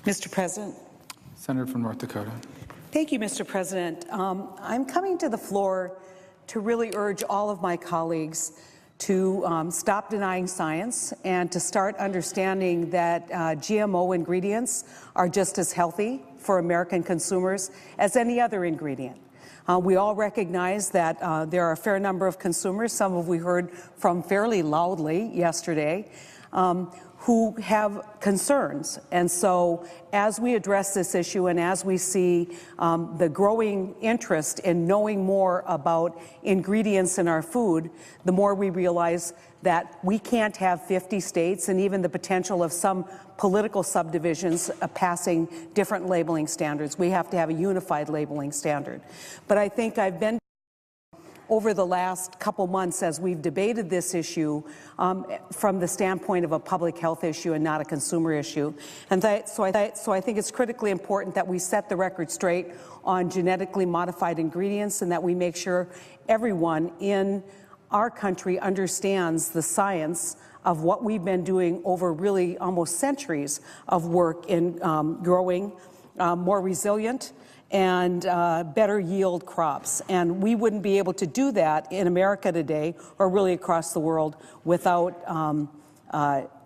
Mr. President. Senator from North Dakota. Thank you, Mr. President. I'm coming to the floor to really urge all of my colleagues to stop denying science and to start understanding that GMO ingredients are just as healthy for American consumers as any other ingredient. We all recognize that there are a fair number of consumers, some of we heard from fairly loudly yesterday, who have concerns. And so as we address this issue and as we see the growing interest in knowing more about ingredients in our food, the more we realize that we can't have 50 states and even the potential of some political subdivisions passing different labeling standards. We have to have a unified labeling standard. But I think I've been over the last couple months as we've debated this issue from the standpoint of a public health issue and not a consumer issue. And so I think it's critically important that we set the record straight on genetically modified ingredients and that we make sure everyone in our country understands the science of what we've been doing over really almost centuries of work in growing more resilient and better yield crops. And we wouldn't be able to do that in America today, or really across the world, without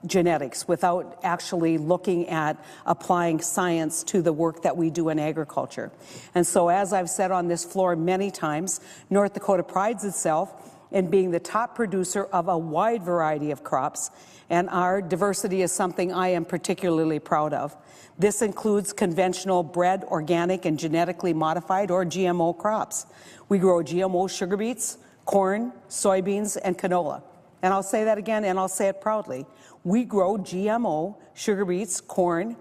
genetics, without actually looking at applying science to the work that we do in agriculture. And so, as I've said on this floor many times, North Dakota prides itself in being the top producer of a wide variety of crops, and our diversity is something I am particularly proud of. This includes conventional bred, organic, and genetically modified, or GMO, crops. We grow GMO sugar beets, corn, soybeans, and canola. And I'll say that again, and I'll say it proudly. We grow GMO sugar beets, corn,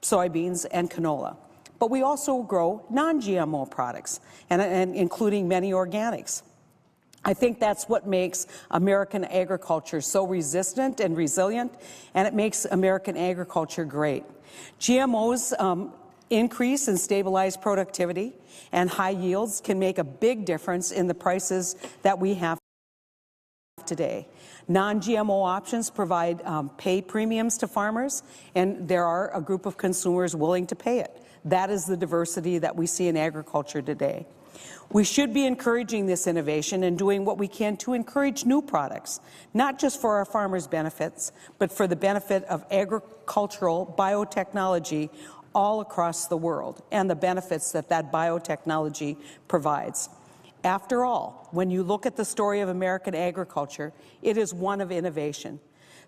soybeans, and canola. But we also grow non-GMO products, and including many organics. I think that's what makes American agriculture so resistant and resilient, and it makes American agriculture great. GMOs increase and stabilize productivity, and high yields can make a big difference in the prices that we have today. Non-GMO options provide pay premiums to farmers, and there are a group of consumers willing to pay it. That is the diversity that we see in agriculture today. We should be encouraging this innovation and doing what we can to encourage new products, not just for our farmers' benefits, but for the benefit of agricultural biotechnology all across the world and the benefits that that biotechnology provides. After all, when you look at the story of American agriculture, it is one of innovation.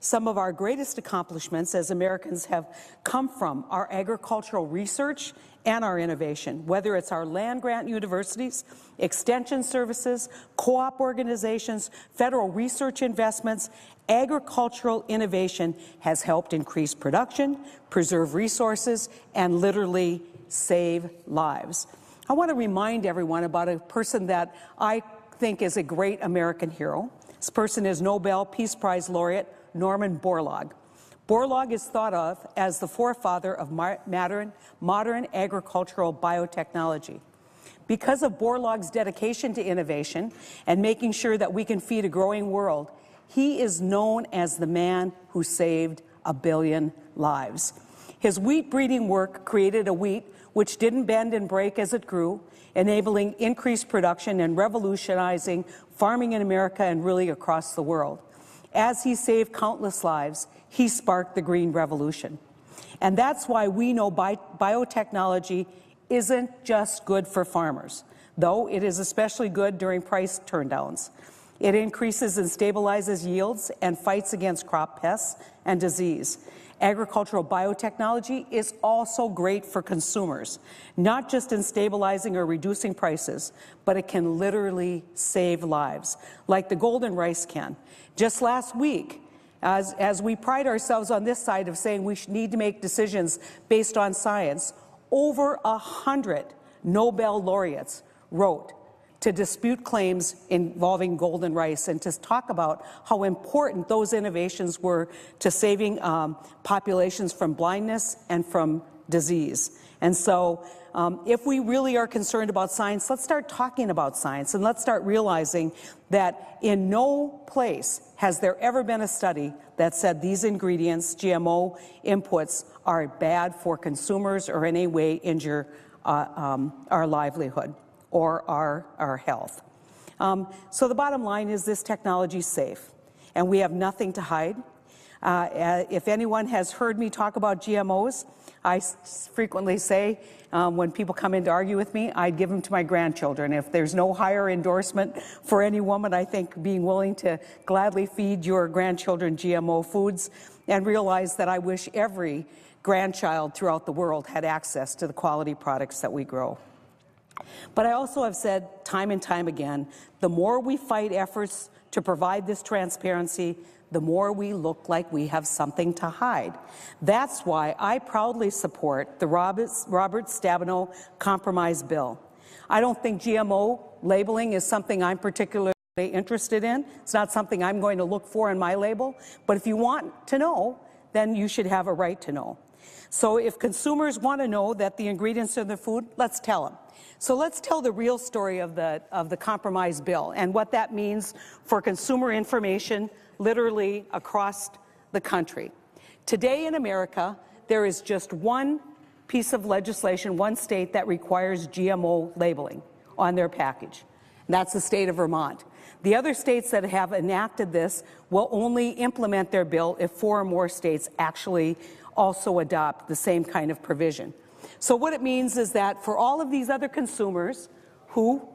Some of our greatest accomplishments as Americans have come from our agricultural research and our innovation, whether it's our land-grant universities, extension services, co-op organizations, federal research investments. Agricultural innovation has helped increase production, preserve resources, and literally save lives. I want to remind everyone about a person that I think is a great American hero. This person is Nobel Peace Prize laureate Norman Borlaug. Borlaug is thought of as the forefather of modern agricultural biotechnology. Because of Borlaug's dedication to innovation and making sure that we can feed a growing world, he is known as the man who saved 1 billion lives. His wheat breeding work created a wheat which didn't bend and break as it grew, enabling increased production and revolutionizing farming in America and really across the world. As he saved countless lives, he sparked the Green Revolution. And that's why we know biotechnology isn't just good for farmers, though it is especially good during price turndowns. It increases and stabilizes yields and fights against crop pests and disease. Agricultural biotechnology is also great for consumers, not just in stabilizing or reducing prices, but it can literally save lives, like the golden rice can. Just last week, as we pride ourselves on this side of saying we need to make decisions based on science, over 100 Nobel laureates wrote to dispute claims involving golden rice and to talk about how important those innovations were to saving populations from blindness and from disease. And so if we really are concerned about science, let's start talking about science, and let's start realizing that in no place has there ever been a study that said these ingredients, GMO inputs, are bad for consumers or in any way injure our livelihood or our health. So the bottom line is this technology is safe, and we have nothing to hide. If anyone has heard me talk about GMOs, I frequently say when people come in to argue with me, I'd give them to my grandchildren. If there's no higher endorsement for any woman, I think being willing to gladly feed your grandchildren GMO foods, and realize that I wish every grandchild throughout the world had access to the quality products that we grow. But I also have said time and time again, the more we fight efforts to provide this transparency, the more we look like we have something to hide. That's why I proudly support the Robert Stabenow Compromise Bill. I don't think GMO labeling is something I'm particularly interested in. It's not something I'm going to look for in my label. But if you want to know, then you should have a right to know. So if consumers want to know that the ingredients in their food, let's tell them. So let's tell the real story of the compromise bill and what that means for consumer information literally across the country. Today in America, there is just one piece of legislation, one state that requires GMO labeling on their package, and that's the state of Vermont. The other states that have enacted this will only implement their bill if 4 or more states actually also adopt the same kind of provision. So what it means is that for all of these other consumers who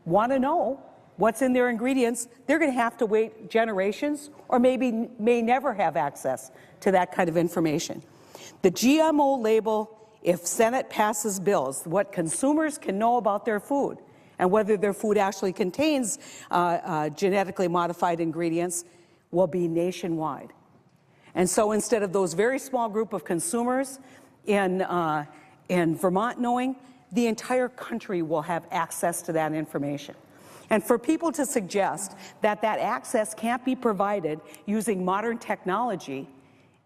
want to know what's in their ingredients, they're going to have to wait generations or maybe may never have access to that kind of information. The GMO label, if Senate passes bills, what consumers can know about their food and whether their food actually contains genetically modified ingredients, will be nationwide. And so instead of those very small group of consumers in Vermont knowing, the entire country will have access to that information. And for people to suggest that that access can't be provided using modern technology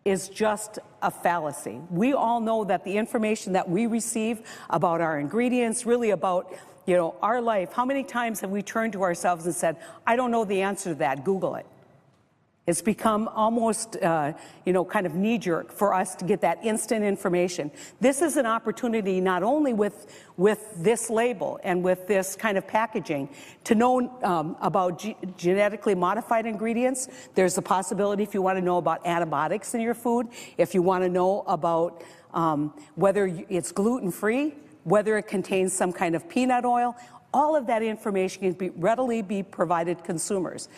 is just a fallacy. We all know that the information that we receive about our ingredients, really about our life, how many times have we turned to ourselves and said, I don't know the answer to that, Google it. It's become almost, kind of knee-jerk for us to get that instant information. This is an opportunity not only with this label and with this kind of packaging to know about genetically modified ingredients. There's a possibility if you want to know about antibiotics in your food, if you want to know about whether it's gluten-free, whether it contains some kind of peanut oil, all of that information can readily be provided to consumers.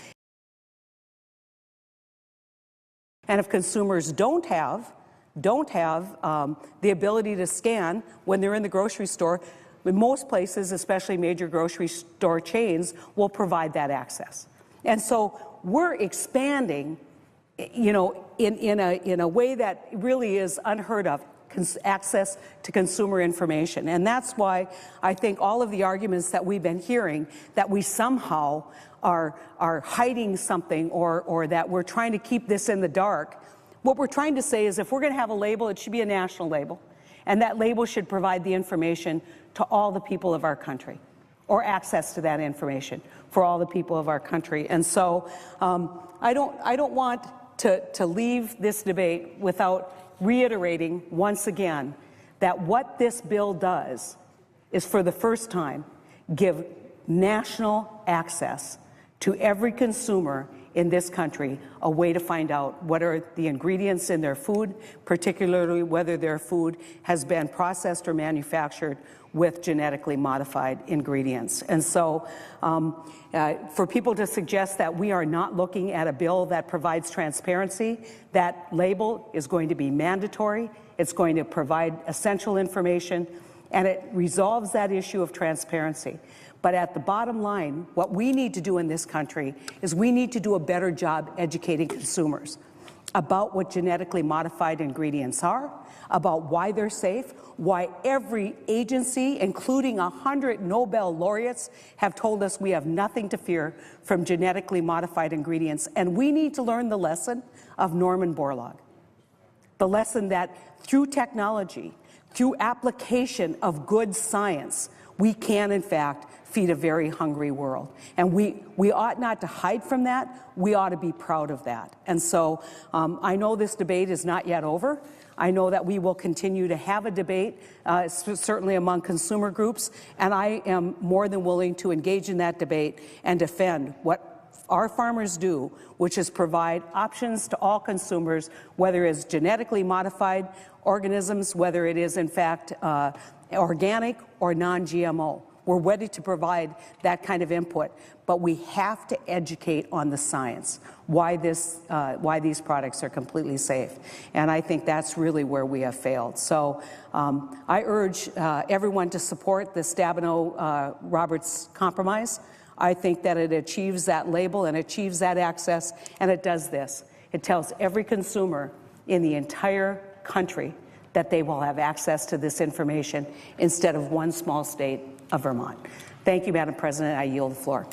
And if consumers don't have the ability to scan when they're in the grocery store, most places, especially major grocery store chains, will provide that access. And so we're expanding, in a way that really is unheard of, access to consumer information. And that's why I think all of the arguments that we've been hearing that we somehow are hiding something or that we're trying to keep this in the dark, what we're trying to say is if we're going to have a label, it should be a national label. And that label should provide the information to all the people of our country, or access to that information for all the people of our country. And so I don't want to leave this debate without reiterating once again that what this bill does is, for the first time, give national access to every consumer in this country a way to find out what are the ingredients in their food, particularly whether their food has been processed or manufactured with genetically modified ingredients. And so for people to suggest that we are not looking at a bill that provides transparency, that label is going to be mandatory, it's going to provide essential information, and it resolves that issue of transparency. But at the bottom line, what we need to do in this country is we need to do a better job educating consumers about what genetically modified ingredients are, about why they're safe, why every agency, including 100 Nobel laureates, have told us we have nothing to fear from genetically modified ingredients. And we need to learn the lesson of Norman Borlaug, the lesson that through technology, through application of good science, we can, in fact, feed a very hungry world. And we ought not to hide from that. We ought to be proud of that. And so I know this debate is not yet over. I know that we will continue to have a debate, certainly among consumer groups, and I am more than willing to engage in that debate and defend what our farmers do, which is provide options to all consumers, whether it's genetically modified organisms, whether it is in fact organic or non-GMO. We're ready to provide that kind of input, but we have to educate on the science, why these products are completely safe. And I think that's really where we have failed. So I urge everyone to support the Stabenow-Roberts compromise. I think that it achieves that label and achieves that access, and it does this. It tells every consumer in the entire country that they will have access to this information instead of one small state of Vermont. Thank you, Madam President. I yield the floor.